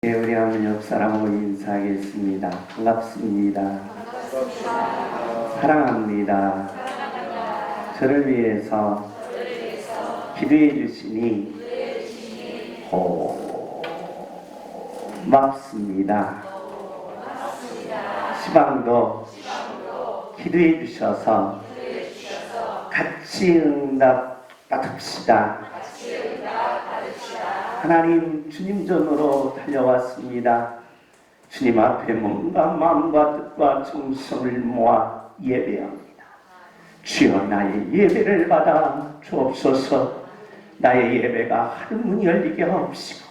네, 우리 한번 옆 사람하고 인사하겠습니다. 반갑습니다. 사랑합니다. 저를 위해서 기도해 주시니 고맙습니다. 시방도 기도해 주셔서 같이 응답 받읍시다. 하나님, 주님 전으로 달려왔습니다. 주님 앞에 몸과 마음과 뜻과 정성을 모아 예배합니다. 주여, 나의 예배를 받아 주옵소서. 나의 예배가 하루문 열리게 하옵시고,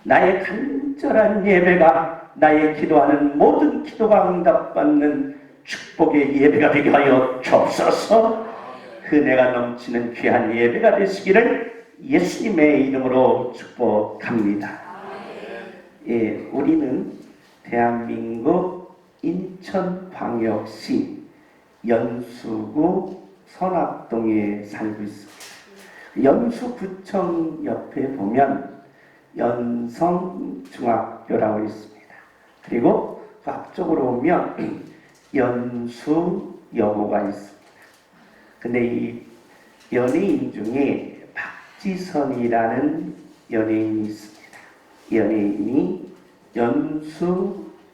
나의 간절한 예배가 나의 기도하는 모든 기도가 응답받는 축복의 예배가 되게 하여 주옵소서. 은혜가 넘치는 귀한 예배가 되시기를 예수님의 이름으로 축복합니다. 예, 우리는 대한민국 인천광역시 연수구 선악동에 살고 있습니다. 연수구청 옆에 보면 연성중학교라고 있습니다. 그리고 그 앞쪽으로 오면 연수여고가 있습니다. 근데 이 연예인 중에 박지선이라는 연예인이 있습니다. 연예인이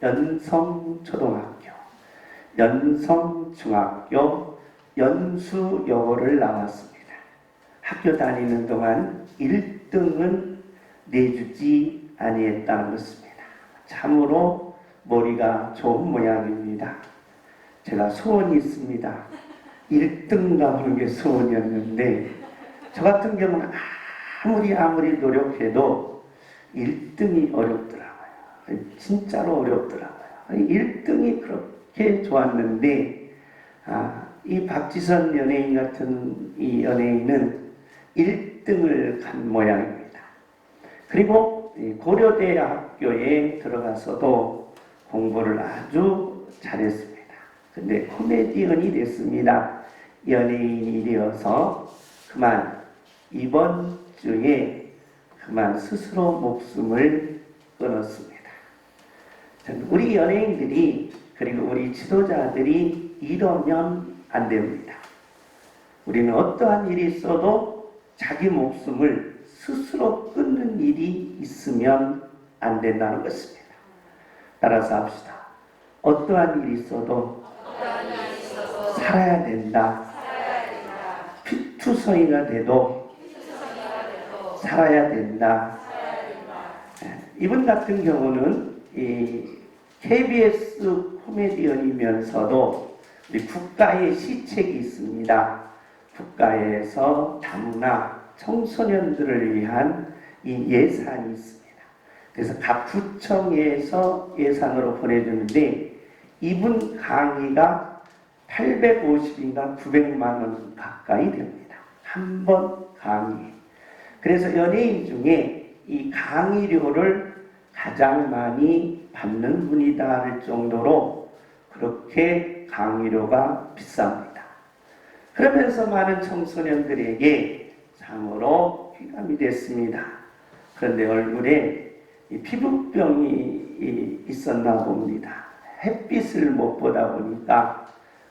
연성초등학교, 연성중학교, 연수여고를 나왔습니다. 학교 다니는 동안 1등은 내주지 아니했다는 것입니다. 참으로 머리가 좋은 모양입니다. 제가 소원이 있습니다. 1등 가보는 게 소원이었는데, 저 같은 경우는 아무리 노력해도 1등이 어렵더라고요. 진짜로 어렵더라고요. 1등이 그렇게 좋았는데, 이 박지선 연예인 같은 이 연예인은 1등을 간 모양입니다. 그리고 고려대학교에 들어가서도 공부를 아주 잘했습니다. 근데 코미디언이 됐습니다. 연예인이 되어서 그만 이번 주에 그만 스스로 목숨을 끊었습니다. 우리 연예인들이 그리고 우리 지도자들이 이러면 안 됩니다. 우리는 어떠한 일이 있어도 자기 목숨을 스스로 끊는 일이 있으면 안 된다는 것입니다. 따라서 합시다. 어떠한 일이 있어도 살아야 된다. 피투성이가 돼도 살아야 된다. 이분 같은 경우는 이 KBS 코미디언이면서도 우리 국가의 시책이 있습니다. 국가에서 다문화 청소년들을 위한 이 예산이 있습니다. 그래서 각 구청에서 예산으로 보내주는데 이분 강의가 850인가 900만 원 가까이 됩니다. 한 번 강의. 그래서 연예인 중에 이 강의료를 가장 많이 받는 분이다 할 정도로 그렇게 강의료가 비쌉니다. 그러면서 많은 청소년들에게 참으로 휘감이 됐습니다. 그런데 얼굴에 피부병이 있었나 봅니다. 햇빛을 못 보다 보니까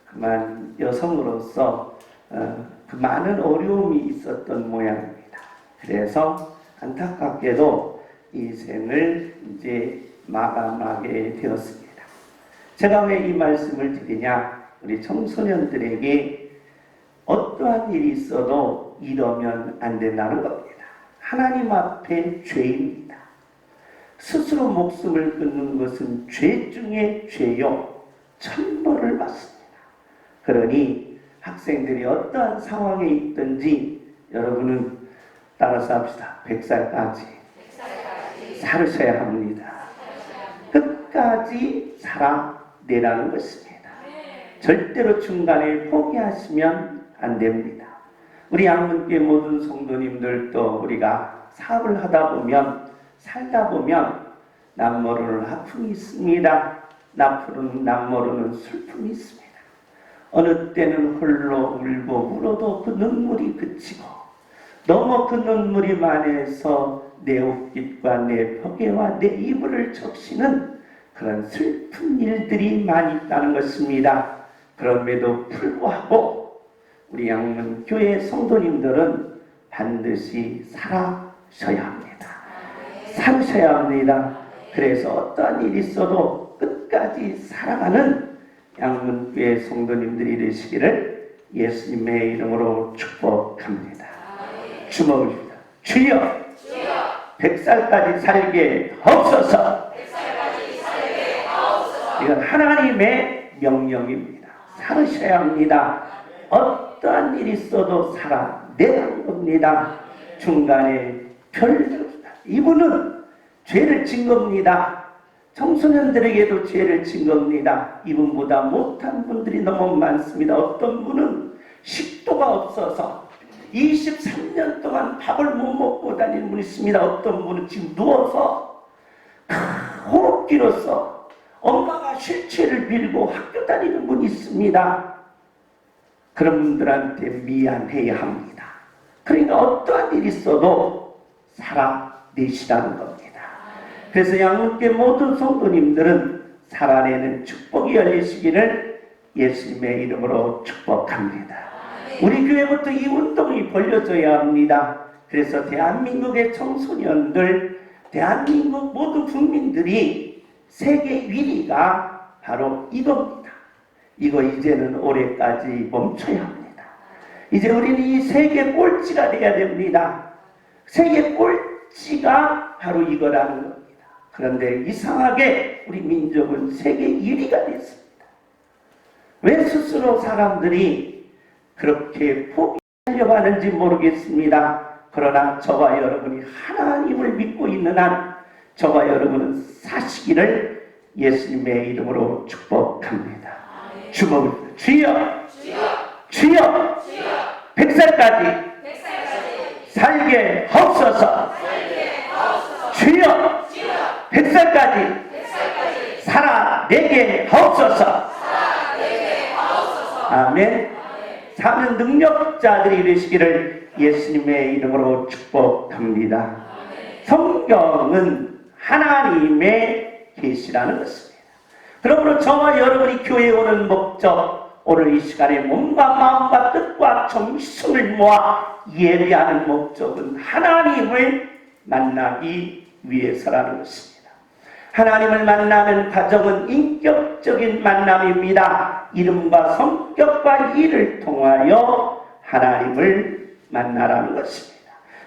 그만 여성으로서 그 많은 어려움이 있었던 모양입니다. 그래서 안타깝게도 이 생을 이제 마감하게 되었습니다. 제가 왜 이 말씀을 드리냐? 우리 청소년들에게 어떠한 일이 있어도 이러면 안 된다는 겁니다. 하나님 앞에 죄입니다. 스스로 목숨을 끊는 것은 죄 중에 죄요. 천벌을 받습니다. 그러니 학생들이 어떠한 상황에 있든지 여러분은 따라서 합시다. 100살까지 살으셔야 합니다. 끝까지 살아내라는 것입니다. 절대로 중간에 포기하시면 안 됩니다. 우리 양문교회 모든 성도님들도 우리가 사업을 하다 보면 살다 보면 남모르는 아픔이 있습니다. 남모르는 슬픔이 있습니다. 어느 때는 홀로 울고 울어도 그 눈물이 그치고 너무 그 눈물이 많아서 내 옷깃과 내 벽에와 내 이불을 적시는 그런 슬픈 일들이 많이 있다는 것입니다. 그럼에도 불구하고 우리 양문교회 성도님들은 반드시 살아셔야 합니다. 살으셔야 합니다. 그래서 어떠한 일이 있어도 끝까지 살아가는 양문교회 성도님들이 되시기를 예수님의 이름으로 축복합니다. 주먹을 주여 100살까지 살게 하옵소서. 이건 하나님의 명령입니다. 살으셔야 합니다. 어떠한 일이 있어도 살아내는 겁니다. 중간에 이분은 죄를 진 겁니다. 청소년들에게도 죄를 진 겁니다. 이분보다 못한 분들이 너무 많습니다. 어떤 분은 식도가 없어서 23년 동안 밥을 못 먹고 다니는 분이 있습니다. 어떤 분은 지금 누워서 호흡기로서 엄마가 실체를 빌고 학교 다니는 분이 있습니다. 그런 분들한테 미안해야 합니다. 그러니까 어떠한 일이 있어도 살아내시라는 겁니다. 그래서 양문교회 모든 성도님들은 살아내는 축복이 열리시기를 예수님의 이름으로 축복합니다. 우리 교회부터 이 운동이 벌려져야 합니다. 그래서 대한민국의 청소년들, 대한민국 모든 국민들이 세계 1위가 바로 이겁니다. 이거 이제는 올해까지 멈춰야 합니다. 이제 우리는 이 세계 꼴찌가 돼야 됩니다. 세계 꼴찌가 바로 이거라는 겁니다. 그런데 이상하게 우리 민족은 세계 1위가 됐습니다. 왜 스스로 사람들이 그렇게 포기하려고 하는지 모르겠습니다. 그러나 저와 여러분이 하나님을 믿고 있는 한 저와 여러분은 사시기를 예수님의 이름으로 축복합니다. 주먹을 주여 100살까지 살게 하옵소서. 주여 100살까지 살아내게 하옵소서. 아멘. 사는 능력자들이 되시기를 예수님의 이름으로 축복합니다. 성경은 하나님의 계시라는 것입니다. 그러므로 저와 여러분이 교회에 오는 목적, 오늘 이 시간에 몸과 마음과 뜻과 정신을 모아 예배하는 목적은 하나님을 만나기 위해서라는 것입니다. 하나님을 만나는 과정은 인격적인 만남입니다. 이름과 성격과 일을 통하여 하나님을 만나라는 것입니다.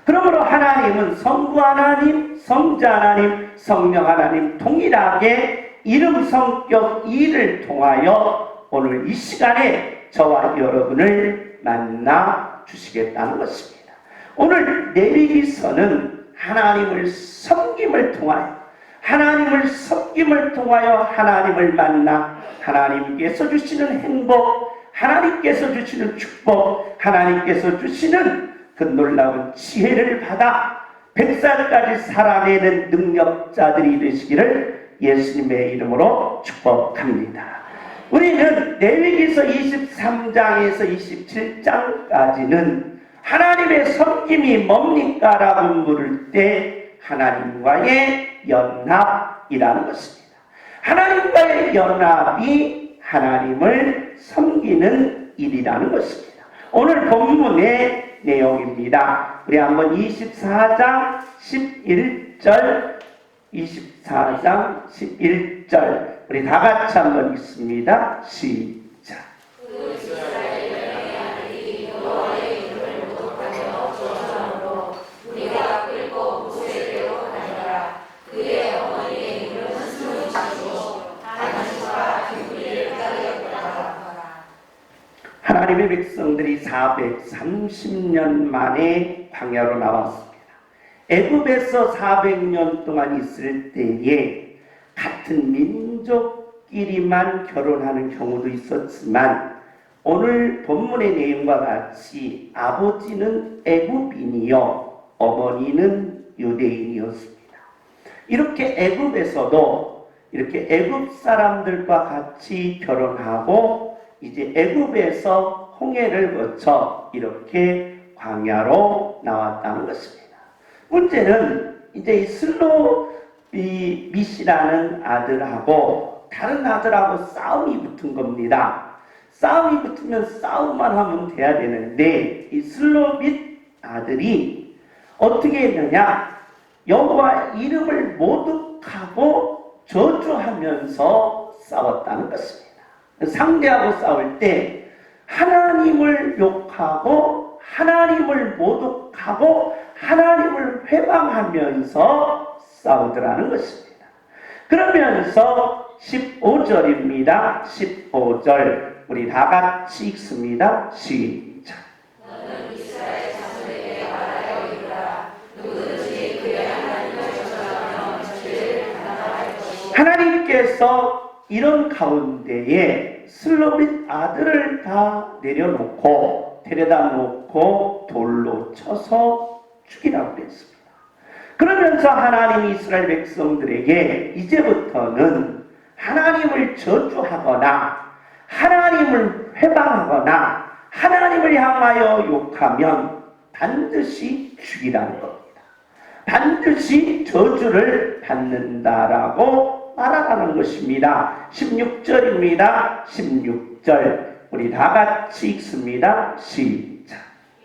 그러므로 하나님은 성부 하나님, 성자 하나님, 성령 하나님 동일하게 이름, 성격, 일을 통하여 오늘 이 시간에 저와 여러분을 만나 주시겠다는 것입니다. 오늘 레위기서는 하나님을 섬김을 통하여 하나님을 만나 하나님께서 주시는 행복, 하나님께서 주시는 축복, 하나님께서 주시는 그 놀라운 지혜를 받아 100살까지 살아내는 능력자들이 되시기를 예수님의 이름으로 축복합니다. 우리는 레위기서 23장에서 27장까지는 하나님의 섬김이 뭡니까? 라고 물을 때 하나님과의 연합이라는 것입니다. 하나님과의 연합이 하나님을 섬기는 일이라는 것입니다. 오늘 본문의 내용입니다. 우리 한번 24장 11절 우리 다 같이 한번 읽습니다. 시작. 하나님의 백성들이 430년 만에 광야로 나왔습니다. 애굽에서 400년 동안 있을 때에 같은 민족끼리만 결혼하는 경우도 있었지만 오늘 본문의 내용과 같이 아버지는 애굽인이요 어머니는 유대인이었습니다. 이렇게 애굽에서도 이렇게 애굽 사람들과 같이 결혼하고 이제 애굽에서 홍해를 거쳐 이렇게 광야로 나왔다는 것입니다. 문제는 이제 이 슬로밋이라는 아들하고 다른 아들하고 싸움이 붙은 겁니다. 싸움이 붙으면 싸움만 하면 돼야 되는데 이 슬로밋 아들이 어떻게 했느냐? 여호와 이름을 모독하고 저주하면서 싸웠다는 것입니다. 상대하고 싸울 때 하나님을 욕하고 하나님을 모독하고 하나님을 회방하면서 싸우더라는 것입니다. 그러면서 15절입니다. 15절 우리 다 같이 읽습니다. 시작. 너는 이스라엘 자손에게 말하여 이르라. 누구든지 그의 하나님을 저주하면 죄를 감당할 것이요. 하나님께서 이런 가운데에 슬로밋 아들을 다 내려놓고 데려다 놓고 돌로 쳐서 죽이라고 했습니다. 그러면서 하나님이 이스라엘 백성들에게 이제부터는 하나님을 저주하거나 하나님을 회방하거나 하나님을 향하여 욕하면 반드시 죽이라는 겁니다. 반드시 저주를 받는다라고 말하라는 것입니다. 16절입니다. 16절 우리 다 같이 읽습니다. 시작.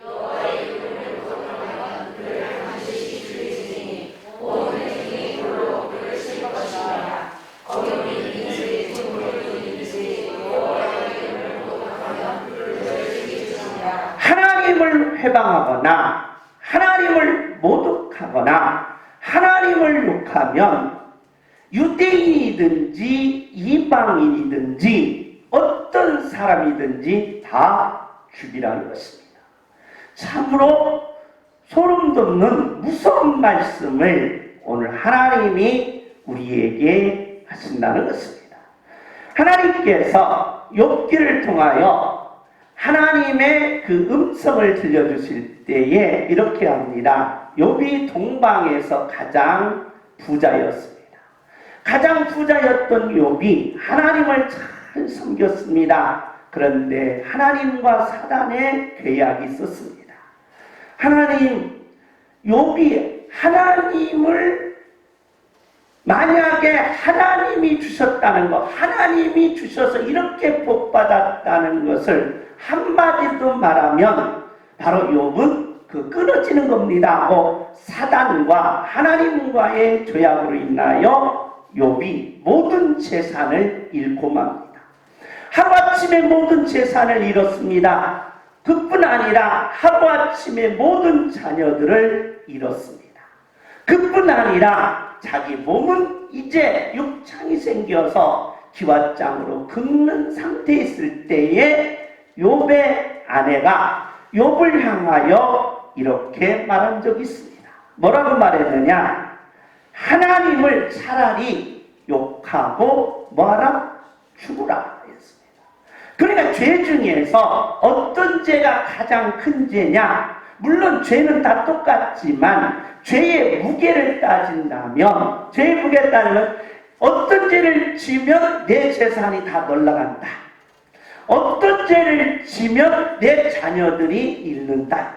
여호와의 이름을 모독하면 그를 반드시 죽이시니 온 회중이 돌로 그를 칠 것이니라. 어둠이든지 등불이든지 여호와의 이름을 모독하면 그를 죽이시니라. 하나님을 회방하거나 하나님을 모독하거나 하나님을 욕하면 유대인이든지 이방인이든지 어떤 사람이든지 다 죽이라는 것입니다. 참으로 소름 돋는 무서운 말씀을 오늘 하나님이 우리에게 하신다는 것입니다. 하나님께서 욥기를 통하여 하나님의 그 음성을 들려주실 때에 이렇게 합니다. 욥이 동방에서 가장 부자였습니다. 가장 부자였던 욥이 하나님을 잘 섬겼습니다. 그런데 하나님과 사단의 계약이 있었습니다. 욥이 하나님을 만약에 하나님이 주셨다는 것, 하나님이 주셔서 이렇게 복받았다는 것을 한마디도 말하면 바로 욥은 그 끊어지는 겁니다. 사단과 하나님과의 조약으로 인하여 욥이 모든 재산을 잃고 맙니다. 하루아침에 모든 재산을 잃었습니다. 그뿐 아니라 하루아침에 모든 자녀들을 잃었습니다. 그뿐 아니라 자기 몸은 이제 육창이 생겨서 기왓장으로 긁는 상태에 있을 때에 욥의 아내가 욥을 향하여 이렇게 말한 적이 있습니다. 뭐라고 말했느냐? 하나님을 차라리 욕하고 뭐하라? 죽으라 했습니다. 그러니까 죄 중에서 어떤 죄가 가장 큰 죄냐? 물론 죄는 다 똑같지만 죄의 무게를 따진다면 죄의 무게를 따지면 어떤 죄를 지면 내 재산이 다 날아간다. 어떤 죄를 지면 내 자녀들이 잃는다.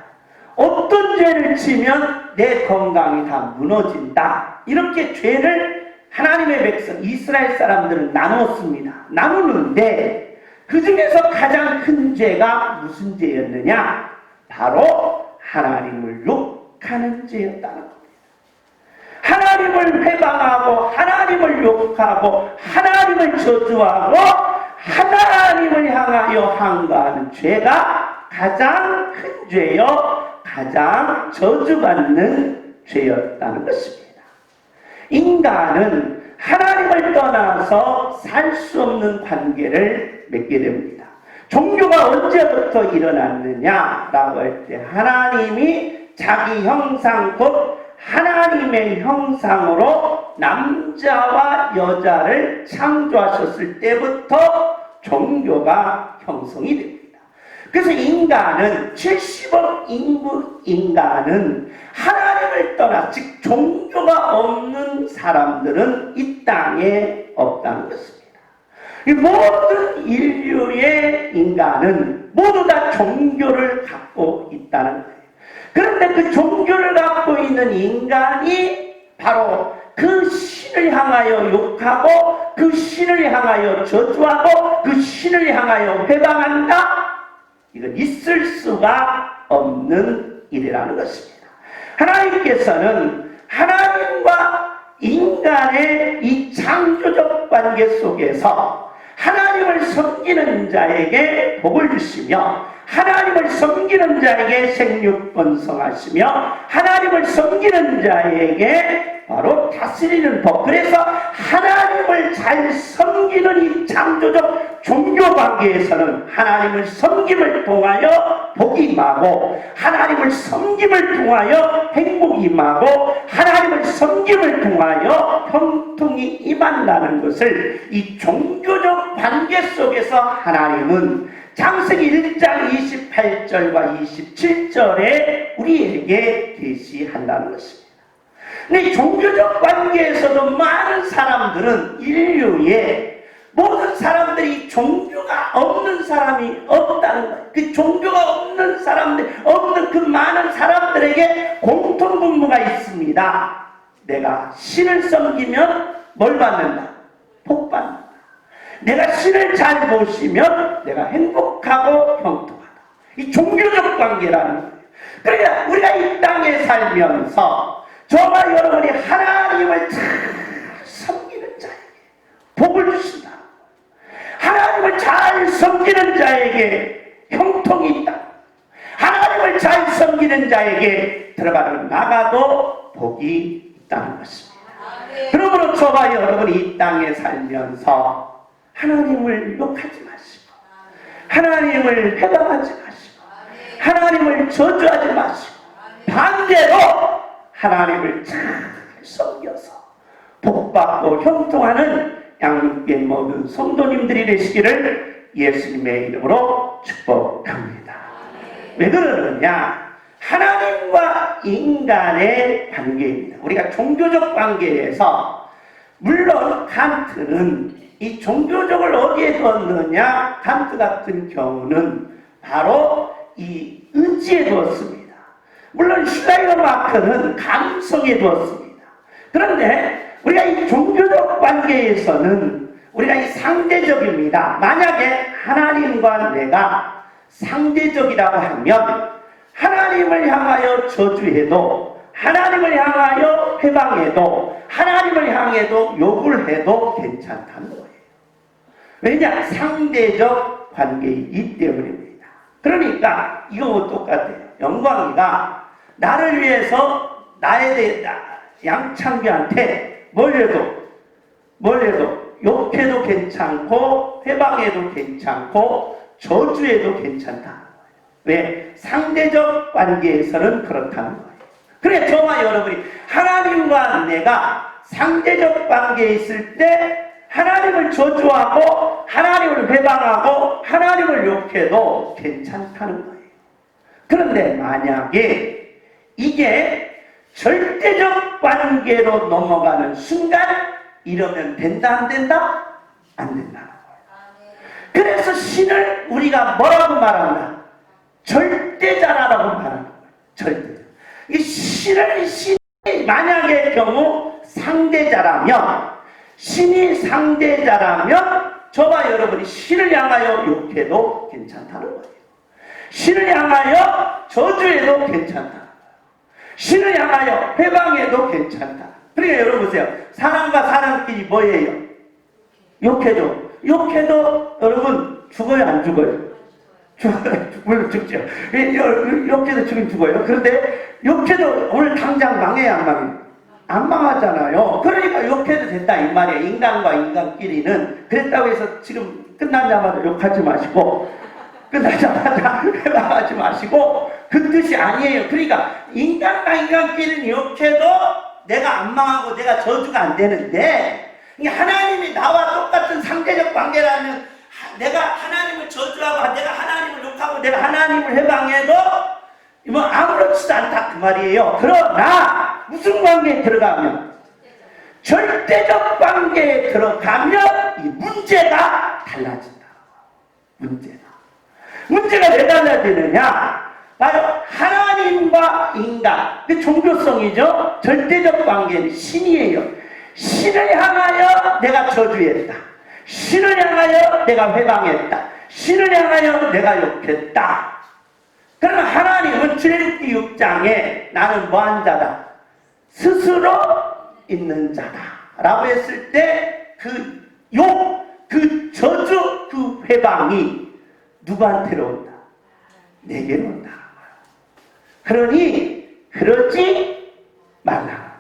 어떤 죄를 지면 내 건강이 다 무너진다. 이렇게 죄를 하나님의 백성 이스라엘 사람들은 나누었습니다. 나누는데 그 중에서 가장 큰 죄가 무슨 죄였느냐? 바로 하나님을 욕하는 죄였다는 겁니다. 하나님을 회방하고 하나님을 욕하고 하나님을 저주하고 하나님을 향하여 항거하는 죄가 가장 큰 죄요, 가장 저주받는 죄였다는 것입니다. 인간은 하나님을 떠나서 살 수 없는 관계를 맺게 됩니다. 종교가 언제부터 일어났느냐라고 할 때 하나님이 자기 형상 곧 하나님의 형상으로 남자와 여자를 창조하셨을 때부터 종교가 형성이 됩니다. 그래서 인간은 70억 인간은 하나님을 떠나 즉 종교가 없는 사람들은 이 땅에 없다는 것입니다. 이 모든 인류의 인간은 모두 다 종교를 갖고 있다는 거예요. 그런데 그 종교를 갖고 있는 인간이 바로 그 신을 향하여 욕하고 그 신을 향하여 저주하고 그 신을 향하여 회방한다? 이건 있을 수가 없는 일이라는 것입니다. 하나님께서는 하나님과 인간의 이 창조적 관계 속에서 하나님을 섬기는 자에게 복을 주시며 하나님을 섬기는 자에게 생육 번성하시며 하나님을 섬기는 자에게 바로 다스리는 법. 그래서 하나님을 잘 섬기는 이 창조적 종교 관계에서는 하나님을 섬김을 통하여 복이 임하고 하나님을 섬김을 통하여 행복이 임하고 하나님을 섬김을 통하여 형통이 임한다는 것을 이 종교적 관계 속에서 하나님은 창세기 1장 28절과 27절에 우리에게 계시한다는 것입니다. 근데 종교적 관계에서도 많은 사람들은 인류의 모든 사람들이 종교가 없는 사람이 없다는 거예요. 그 종교가 없는 사람들, 없는 그 많은 사람들에게 공통분모가 있습니다. 내가 신을 섬기면 뭘 받는다? 복 받는다. 내가 신을 잘 모시면 내가 행복하고 형통하다. 이 종교적 관계라는 거예요. 그러니까 우리가 이 땅에 살면서 저와 여러분이 하나님을 잘 섬기는 자에게 복을 주신다. 하나님을 잘 섬기는 자에게 형통이 있다. 하나님을 잘 섬기는 자에게 들어가는 나가도 복이 있다는 것입니다. 그러므로 저와 여러분이 이 땅에 살면서 하나님을 욕하지 마시고 하나님을 회방하지 마시고 하나님을 저주하지 마시고 반대로 하나님을 잘 섬겨서 복받고 형통하는 양육계 모든 성도님들이 되시기를 예수님의 이름으로 축복합니다. 왜 그러느냐? 하나님과 인간의 관계입니다. 우리가 종교적 관계에서 물론 칸트는 이 종교적을 어디에 두었느냐? 칸트 같은 경우는 바로 이 의지에 두었습니다. 물론 슈라이어 마크는 감성에 두었습니다. 그런데 우리가 이 종교적 관계에서는 우리가 이 상대적입니다. 만약에 하나님과 내가 상대적이라고 하면 하나님을 향하여 저주해도 하나님을 향하여 회방해도 하나님을 향해도 욕을 해도 괜찮다는 거예요. 왜냐? 상대적 관계이기 때문입니다. 그러니까 이거와 똑같아요. 영광이가 나를 위해서 나에 대해 양창규한테 뭘 해도 욕해도 괜찮고 회방해도 괜찮고 저주해도 괜찮다는 거예요. 왜? 상대적 관계에서는 그렇다는 거예요. 그래 저와 여러분이 하나님과 내가 상대적 관계에 있을 때 하나님을 저주하고 하나님을 회방하고 하나님을 욕해도 괜찮다는 거예요. 그런데 만약에 이게 절대적 관계로 넘어가는 순간 이러면 된다 안 된다? 안 된다는 거예요. 그래서 신을 우리가 뭐라고 말한다? 절대자라고 말하는 거예요. 절대자. 이 신이 만약의 경우 상대자라면 신이 상대자라면 저와 여러분이 신을 향하여 욕해도 괜찮다는 거예요. 신을 향하여 저주해도 괜찮다. 신을 향하여 회방해도 괜찮다. 그러니까 여러분 보세요. 사람과 사람끼리 뭐예요? 욕해도 여러분 죽어요 안 죽어요? 물론 죽죠. 욕해도 죽어요. 그런데 욕해도 오늘 당장 망해야 안 망해요? 안 망하잖아요. 그러니까 욕해도 된다 이 말이에요. 인간과 인간끼리는. 그랬다고 해서 지금 끝나자마자 욕하지 마시고 끝나자마자 회방하지 마시고 그 뜻이 아니에요. 그러니까 인간과 인간끼리는 욕해도 내가 안 망하고 내가 저주가 안 되는데 하나님이 나와 똑같은 상대적 관계라면 내가 하나님을 저주하고 내가 하나님을 욕하고 내가 하나님을 회방해도 뭐 아무렇지도 않다 그 말이에요. 그러나 무슨 관계에 들어가면 절대적 관계에 들어가면 이 문제가 달라진다. 문제가 왜 달라지느냐? 바로 하나님과 인간, 그 종교성이죠. 절대적 관계는 신이에요. 신을 향하여 내가 저주했다. 신을 향하여 내가 회방했다. 신을 향하여 내가 욕했다. 그러나 하나님은 출애굽기 6장에 나는 뭐한 자다? 스스로 있는 자다 라고 했을 때 그 욕, 그 저주, 그 회방이 누구한테로 온다? 내게로 온다. 그러니 그러지 말라.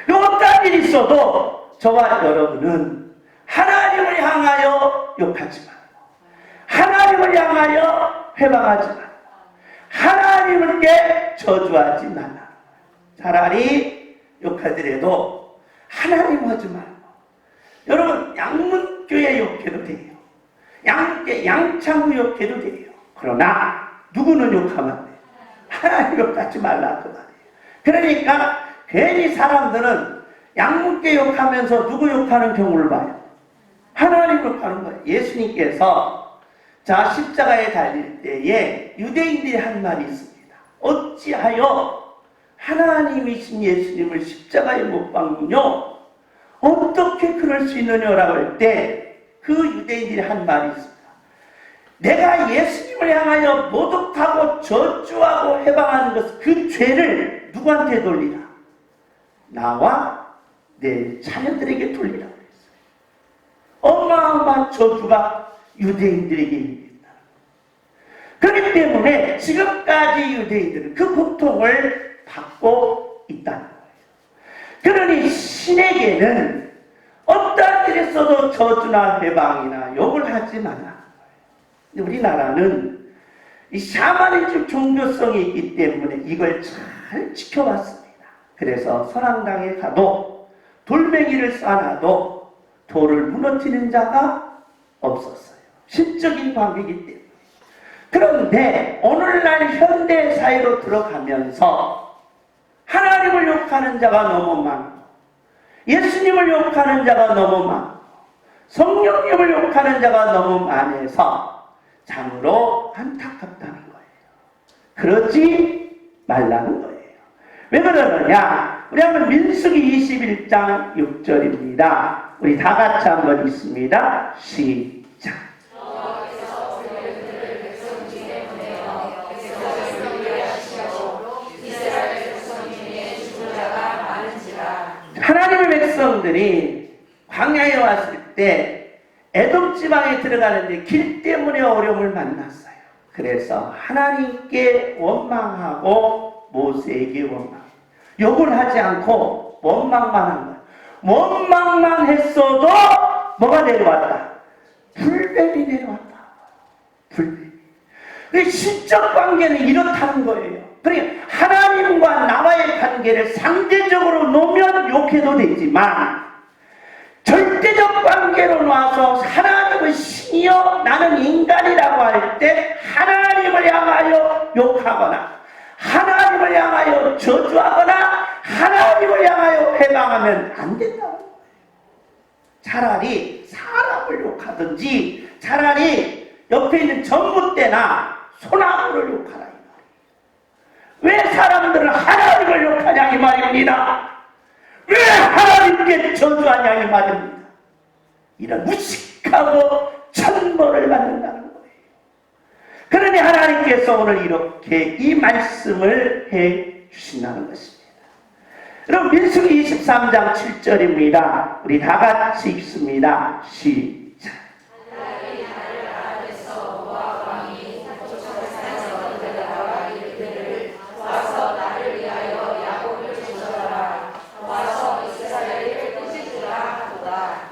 어떤 일이 있어도 저와 여러분은 하나님을 향하여 욕하지 말고, 하나님을 향하여 회방하지 말고, 하나님께 저주하지 말라. 차라리 욕하더라도 하나님 하지 말고, 여러분 양문교회 욕해도 돼요. 양문교회 양창구 욕해도 돼요. 그러나 누구는 욕하면 안 돼요? 하나님 욕하지 말라 그 말이에요. 그러니까 괜히 사람들은 양문교회 욕하면서 누구 욕하는 경우를 봐요. 하나님 욕하는 거예요. 예수님께서 자 십자가에 달릴 때에 유대인들이 한 말이 있습니다. 어찌하여 하나님이신 예수님을 십자가에 못 박느뇨? 어떻게 그럴 수 있느냐라고 할 때 그 유대인들이 한 말이 있습니다. 내가 예수님을 향하여 모독하고 저주하고 해방하는 것, 그 죄를 누구한테 돌리라? 나와 내 자녀들에게 돌리라 그랬어요. 어마어마한 저주가 유대인들에게 있다. 그렇기 때문에 지금까지 유대인들은 그 고통을 받고 있다는 거예요. 그러니 신에게는 어떤 일이 있어도 저주나 회방이나 욕을 하지 말라. 우리나라는 이 샤머니즘 종교성이 있기 때문에 이걸 잘 지켜왔습니다. 그래서 선앙당에 가도 돌멩이를 쏴놔도 돌을 무너뜨리는 자가 없었어요. 신적인 관계이기 때문에. 그런데 오늘날 현대 사회로 들어가면서 하나님을 욕하는 자가 너무 많고, 예수님을 욕하는 자가 너무 많고, 성령님을 욕하는 자가 너무 많아서 참으로 안타깝다는 거예요. 그러지 말라는 거예요. 왜 그러느냐? 우리 한번 민수기 21장 6절입니다. 우리 다 같이 한번 읽습니다. 시작. 하나님의 백성들이 광야에 왔을 때 에돔 지방에 들어가는데 길 때문에 어려움을 만났어요. 그래서 하나님께 원망하고 모세에게 원망. 욕을 하지 않고 원망만 한 거예요. 원망만 했어도 뭐가 내려왔다? 불뱀이 내려왔다. 불뱀이. 신적 관계는 이렇다는 거예요. 그러니까 하나님과 나와의 관계를 상대적으로 놓으면 욕해도 되지만 절대적 관계로 놔서 하나님은 신이요 나는 인간이라고 할 때 하나님을 향하여 욕하거나 하나님을 향하여 저주하거나 하나님을 향하여 회방하면 안 된다고. 차라리 사람을 욕하든지 차라리 옆에 있는 전봇대나 소나무를 욕하라. 왜 사람들은 하나님을 욕하냐 이 말입니다. 왜 하나님께 저주하냐 이 말입니다. 이런 무식하고 천벌을 받는다는 거예요. 그러니 하나님께서 오늘 이렇게 이 말씀을 해 주신다는 것입니다. 그럼 민수기 23장 7절입니다. 우리 다 같이 읽습니다. 시작.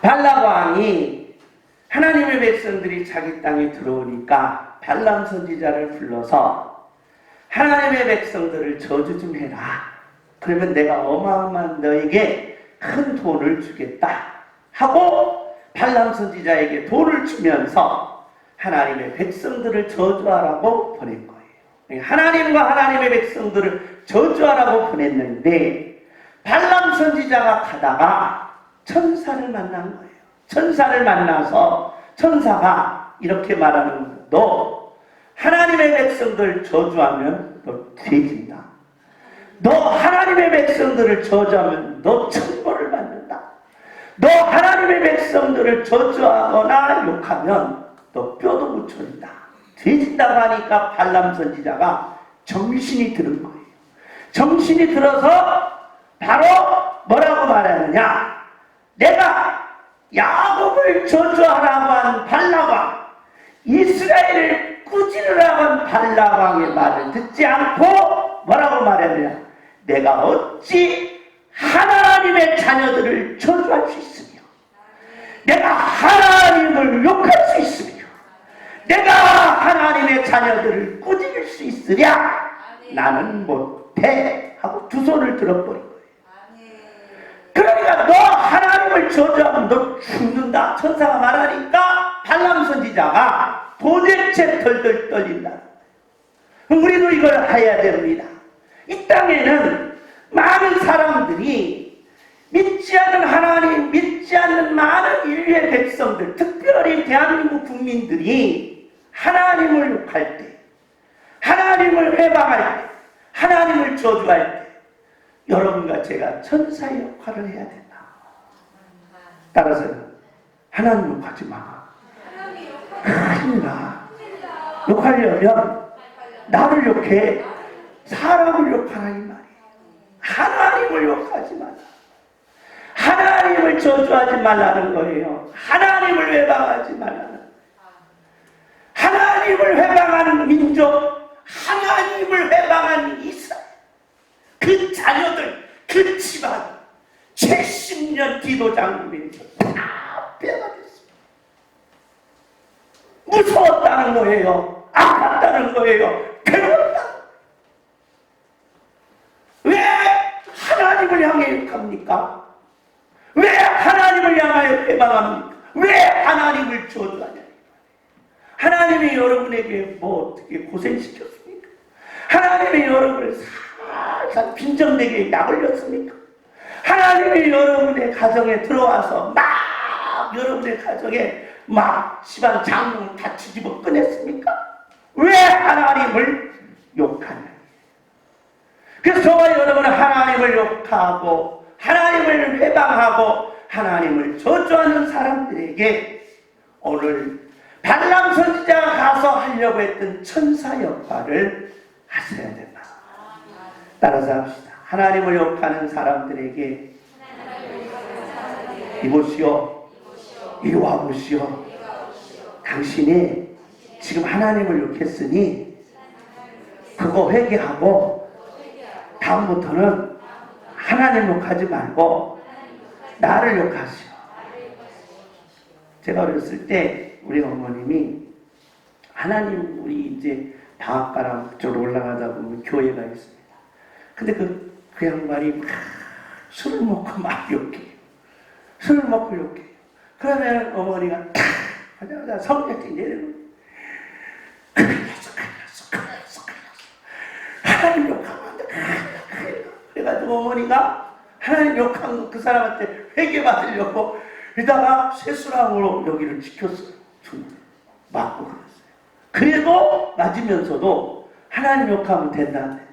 발람 왕이 하나님의 백성들이 자기 땅에 들어오니까 발람 선지자를 불러서 하나님의 백성들을 저주 좀 해라. 그러면 내가 어마어마한 너에게 큰 돈을 주겠다 하고 발람 선지자에게 돈을 주면서 하나님의 백성들을 저주하라고 보낸 거예요. 하나님과 하나님의 백성들을 저주하라고 보냈는데 발람 선지자가 가다가 천사를 만난 거예요. 천사를 만나서 천사가 이렇게 말하는 거예요. 너 하나님의 백성들 저주하면 너 죄진다. 너 하나님의 백성들을 저주하면 너 천벌을 받는다. 너 하나님의 백성들을 저주하거나 욕하면 너 뼈도 못 쳐린다. 죄진다고 하니까 발람 선지자가 정신이 드는 거예요. 정신이 들어서 바로 뭐라고 말하느냐? 내가 야곱을 저주하라고 한 발람왕, 이스라엘을 꾸짖으라고 한 발람왕의 말을 듣지 않고 뭐라고 말하느냐? 내가 어찌 하나님의 자녀들을 저주할 수 있으며, 내가 하나님을 욕할 수 있으며, 내가 하나님의 자녀들을 꾸짖을 수 있으랴? 나는 못해 하고 두 손을 들어버린 거예요. 그러니까 너 하나님을 저주하면 너 죽는다. 천사가 말하니까 발람 선지자가 도대체 덜덜 떨린다. 우리도 이걸 해야 됩니다. 이 땅에는 많은 사람들이 믿지 않는 하나님, 믿지 않는 많은 인류의 백성들, 특별히 대한민국 국민들이 하나님을 욕할 때, 하나님을 회방할 때, 하나님을 저주할 때 여러분과 제가 천사의 역할을 해야 된다. 따라서 하나님 욕하지 마. 큰일 나. 욕하려면 나를 욕해. 사람을 욕하라 이 말이에요. 하나님을 욕하지 말라. 하나님을 저주하지 말라는 거예요. 하나님을 회방하지 말라는 거예요. 하나님을 회방하는 민족, 하나님을 회방한 이스라엘, 그 자녀들, 그 집안 70년 기도 장군에서 다 빼앗겼습니다. 무서웠다는 거예요. 아팠다는 거예요. 괴로웠다. 왜 하나님을 향해 욕합니까? 왜 하나님을 향하여 회방합니까? 왜 하나님을 저주하냐? 하나님이 여러분에게 뭐 어떻게 고생시켰습니까? 하나님이 여러분을 살살 빈정되게 약올렸습니까? 하나님이 여러분의 가정에 들어와서 막 여러분의 가정에 막 집안 장롱을 다 뒤집어 꺼냈습니까? 왜 하나님을 욕하냐? 그래서 저와 여러분은 하나님을 욕하고 하나님을 회방하고 하나님을 저주하는 사람들에게 오늘 발람 선지자가 가서 하려고 했던 천사 역할을 하셔야 된다. 따라서 합시다. 하나님을 욕하는 사람들에게 이보시오, 이리 와보시오. 당신이 지금 하나님을 욕했으니 그거 회개하고 다음부터는 하나님 욕하지 말고 나를 욕하시오. 제가 어렸을 때 우리 어머님이 하나님, 우리 이제 방앗가랑 그쪽으로 올라가다 보면 교회가 있습니다. 근데 그 양반이 막 술을 먹고 막 욕해요. 술을 먹고 욕해요. 그러면 어머니가 탁 하자마자 성격이 내리고 큰일 났어. 하나님 욕하면 안 돼. 그래가지고 어머니가 하나님 욕한 그 사람한테 회개받으려고 이러다가 쇠수랑으로 여기를 지켰어요. 맞고 그랬어요. 그래도 맞으면서도 하나님 욕하면 된다 안 된다.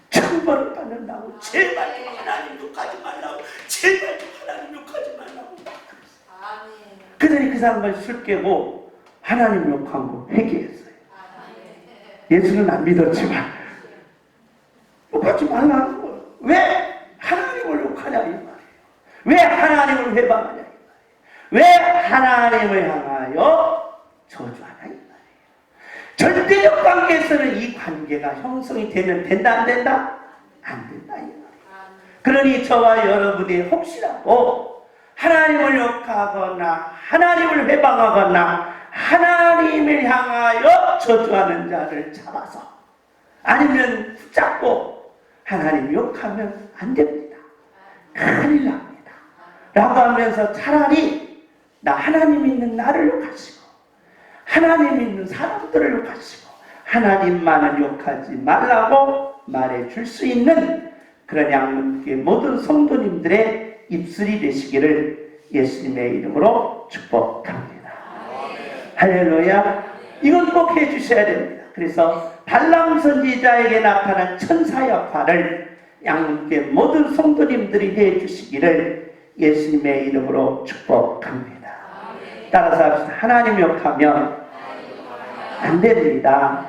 천벌을 받는다고. 제발 좀 하나님 욕하지 말라고. 제발 좀 하나님 욕하지 말라고 막 그랬어요. 그러더니 그 사람을 술 깨고 하나님 욕한 거 회개했어요. 예수는 안 믿었지만 욕하지 말라는 거예요. 왜 하나님을 욕하냐 이 말이에요. 왜 하나님을 회방하냐 이 말이에요. 왜 하나님을 향하여 저주하냐 이 말이에요. 절대적 관계에서는 이 관계가 형성이 되면 된다 안 된다? 안 된다 이 말이에요. 그러니 저와 여러분이 혹시라도 하나님을 욕하거나 하나님을 회방하거나 하나님을 향하여 저주하는 자를 잡아서 아니면 붙잡고 하나님 욕하면 안 됩니다. 큰일 납니다. 라고 하면서 차라리 나 하나님 있는 나를 욕하시고 하나님 있는 사람들을 욕하시고 하나님만을 욕하지 말라고 말해줄 수 있는 그런 양문교회 모든 성도님들의 입술이 되시기를 예수님의 이름으로 축복합니다. 할렐루야. 이건 꼭 해주셔야 됩니다. 그래서 발람 선지자에게 나타난 천사 역할을 양문교회 모든 성도님들이 해주시기를 예수님의 이름으로 축복합니다. 따라서 합시다. 하나님 욕하면 안 됩니다.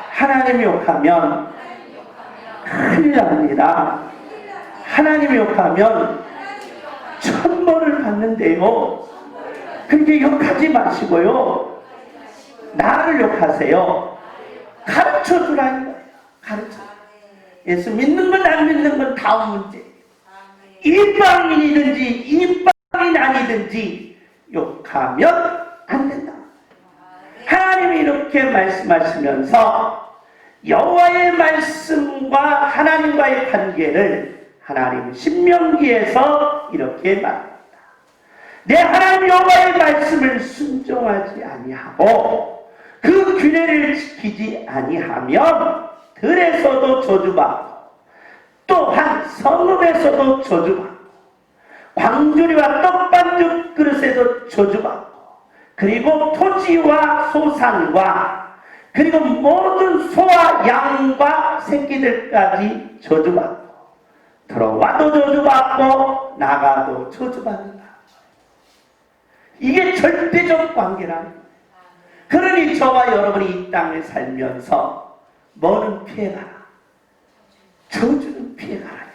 하나님 욕하면 큰일 납니다. 하나님 욕하면 천벌을 받는데요. 그렇게 욕하지 마시고요. 나를 욕하세요. 가르쳐 주라는 거예요. 가르쳐. 예수 믿는 건 안 믿는 건 다음 문제. 이방인이든지 이방인 아니든지 욕하면 안 된다. 하나님이 이렇게 말씀하시면서 여호와의 말씀과 하나님과의 관계를 하나님 신명기에서 이렇게 말합니다. 내 하나님 여호와의 말씀을 순종하지 아니하고 그 규례를 지키지 아니하면 들에서도 저주받고 또한 성읍에서도 저주받고 광주리와 떡반죽 그릇에도 저주받고 그리고 토지와 소산과 그리고 모든 소와 양과 새끼들까지 저주받고 들어와도 저주받고 나가도 저주받는다. 이게 절대적 관계라는 거예요. 그러니 저와 여러분이 이 땅에 살면서 뭐는 피해가라, 저주는 피해가라.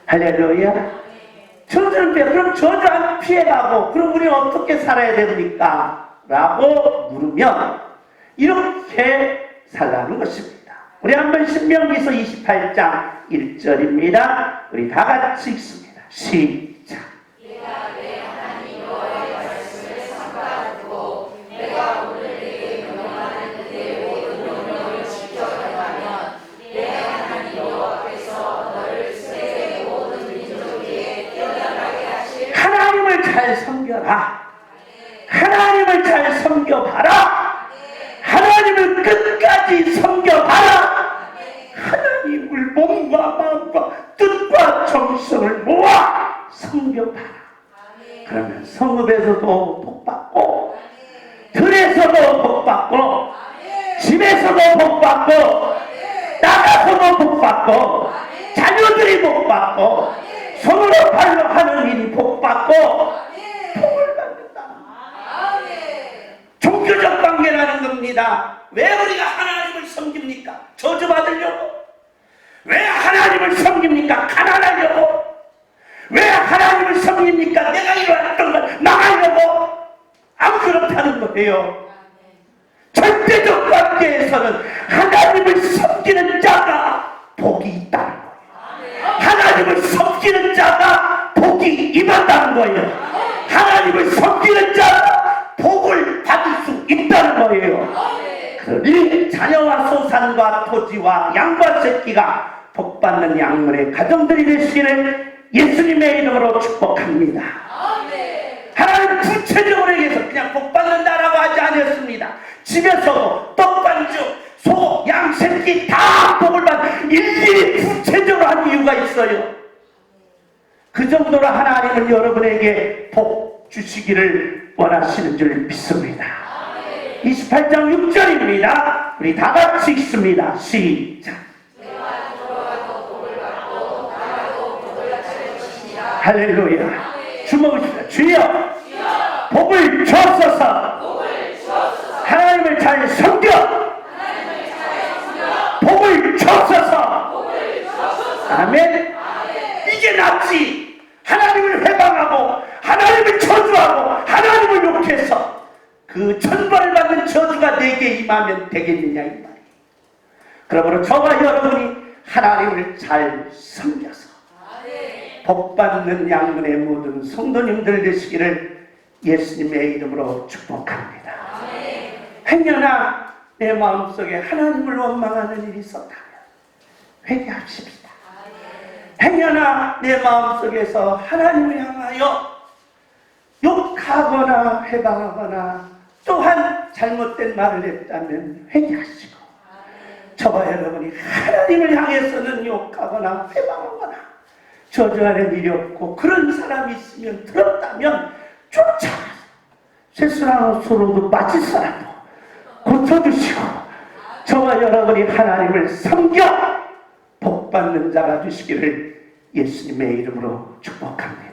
할렐루야. 저주는 피해. 그럼 저주 안 피해가고 그럼 우리는 어떻게 살아야 됩니까? 라고 물으면 이렇게 살라는 것입니다. 우리 한번 신명기서 28장 1절입니다. 우리 다 같이 읽습니다. 시작. 내가 내 하나님 여호와의 말씀을 삼가두고 내가 오늘 내게 명령하는 내 모든 명령을 지켜가면 내 하나님 여호와께서 너를 세계 모든 민족 위에 뛰어나게 하실 하나님을 잘 섬겨라. 하나님을 잘 섬겨봐라. 하나님을 끝까지 섬겨봐라. 하나님을 몸과 마음과 뜻과 정성을 모아 섬겨봐라. 그러면 성읍에서도 복받고 들에서도 복받고 집에서도 복받고 나가서도 복받고 자녀들이 복받고 손으로 발로 하는 일이 복받고 복을 받는다. 종교적 관계라는 겁니다. 왜 우리가 하나님을 섬깁니까? 저주받으려고? 왜 하나님을 섬깁니까? 가난하려고? 왜 하나님을 섬깁니까? 내가 이루었던 걸 나가려고? 안 그렇다는 거예요. 절대적 관계에서는 하나님을 섬기는 자가 복이 있다는 거예요. 하나님을 섬기는 자가 복이 임한다는 거예요. 하나님을 섬기는 자가 복을 받을 수 있다는 거예요. 그러니 자녀와 소산과 토지와 양과 새끼가 복받는 양문의 가정들이 되시기를 예수님의 이름으로 축복합니다. 하나님 구체적으로 얘기해서 그냥 복받는다라고 하지 않았습니다. 집에서도 떡반죽, 소, 양, 새끼 다 복을 받는 일일이 구체적으로 한 이유가 있어요. 그 정도로 하나님은 여러분에게 복 주시기를 원하시는 줄 믿습니다. 28장 6절입니다. 우리 다 같이 읽습니다. 시작. 할렐루야. 주먹을 칩니다. 주여 복을 주옵소서. 하나님을 잘 섬겨 복을 주옵소서. 아멘. 이게 낫지. 하나님을 회방하고 하나님을 저주하고 하나님을 욕해서 그 천벌을 받는 저주가 내게 임하면 되겠느냐 이 말이에요. 그러므로 저와 여러분이 하나님을 잘 섬겨서 복받는 양문의 모든 성도님들 되시기를 예수님의 이름으로 축복합니다. 행여나 내 마음속에 하나님을 원망하는 일이 있었다면 회개하십시다. 행여나 내 마음속에서 하나님을 향하여 욕하거나 해방하거나 또한 잘못된 말을 했다면 회개하시고 저와 여러분이 하나님을 향해서는 욕하거나 해방하거나 저주하는 일이 없고 그런 사람이 있으면 들었다면 쫓아가서 쇠술한 옷으로도 맞을 사람도 고쳐주시고 저와 여러분이 하나님을 섬겨 복받는 자가 되시기를 예수님의 이름으로 축복합니다.